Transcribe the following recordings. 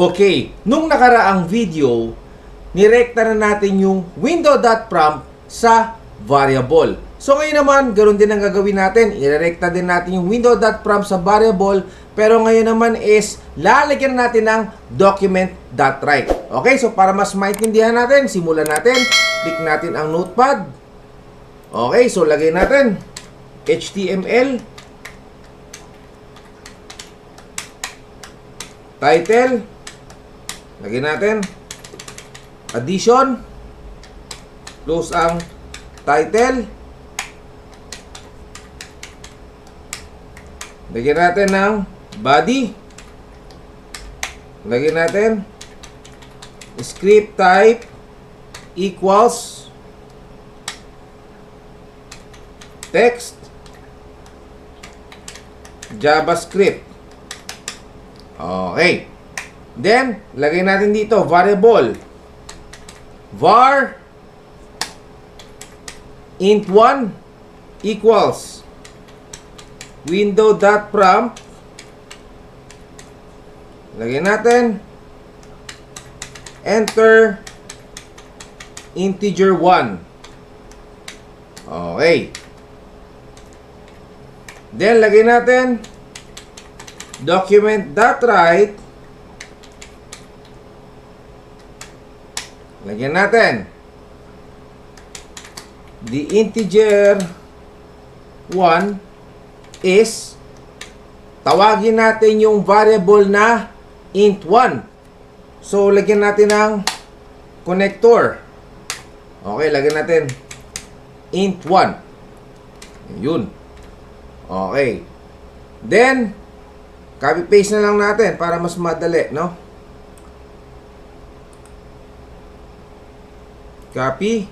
Okay, nung nakaraang video, nirekta na natin yung window.prompt sa variable. So ngayon naman, ganoon din ang gagawin natin. Irerekta din natin yung window.prompt sa variable, pero ngayon naman is lalagyan natin ng document.write. Okay, so para mas maintindihan natin, simulan natin. Click natin ang notepad. Okay, so lagay natin HTML, title, lagay natin addition, close ang title, lagyan natin ng body, lagyan natin script type equals text JavaScript. Okay. Then, lagay natin dito variable var int1 equals window.prompt. Lagay natin enter integer 1. Okay. Then, lagay natin document.write. Lagyan natin the integer 1 is tawagin natin yung variable na int1. So, lagyan natin ng connector. Okay, lagyan natin int1. Yun. Okay. Then, copy-paste na lang natin para mas madali, no? Copy.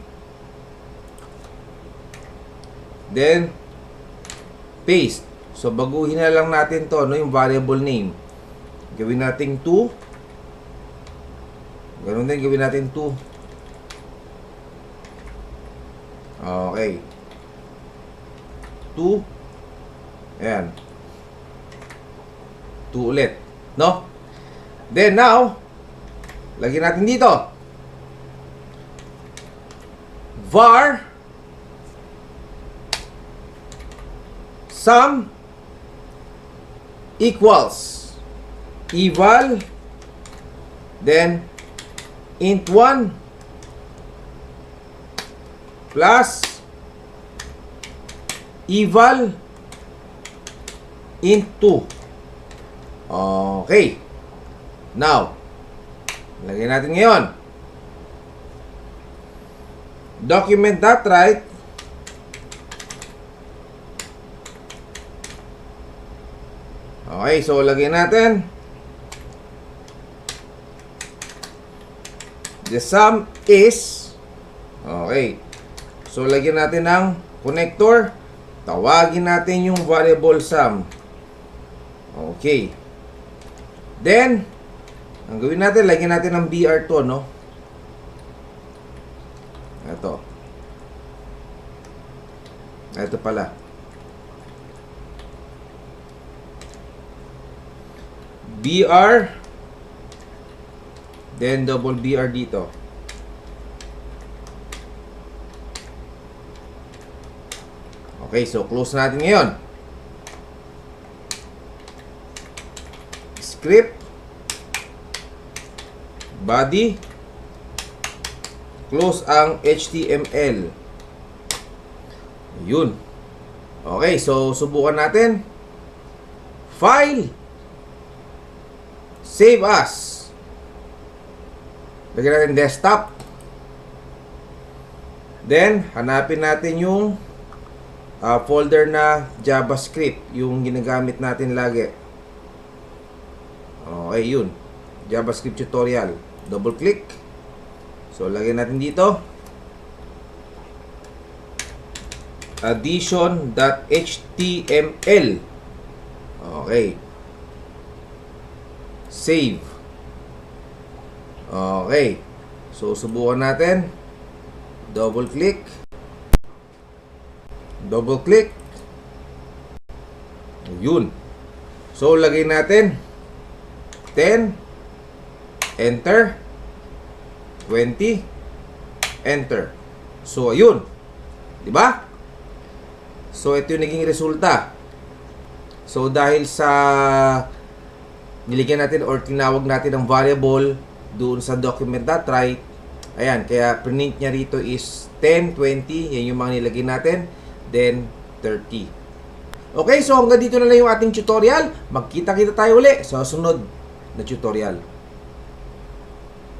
Then, paste. So, baguhin na lang natin to, no? Yung variable name. Gawin natin 2. Ganun din, gawin natin 2. Okay. 2. Ayan. 2 ulit. No? Then now, lagyan natin dito. Var sum equals eval, then int1 plus eval int2. Okay. Now, lagyan natin ngayon document.write. Okay, so lagyan natin the sum is. Okay. So lagyan natin ng connector. Tawagin natin yung variable sum. Okay. Then, ang gawin natin, lagyan natin ng BR to, no? Ito. Ito pala. BR. Then, double BR dito. Okay, so close natin ngayon. Script, body, close ang HTML. Yun. Okay, so subukan natin. File, save as. Lagyan natin desktop. Then, hanapin natin yung folder na JavaScript, yung ginagamit natin lagi. Okay, yun. JavaScript tutorial. Double click. So, lagyan natin dito. Addition.html. Okay. Save. Okay. So, subukan natin. Double click. Double click. Yun. So, lagay natin 10 enter, 20, enter. So, ayun. Diba? So, ito yung naging resulta. So, dahil sa niligyan natin or tinawag natin ang variable doon sa document.write, ayan, kaya print niya rito is 10, 20, yan yung mga nilagay natin, then 30. Okay, so hanggang dito na lang yung ating tutorial. Magkita-kita tayo uli sa susunod na tutorial.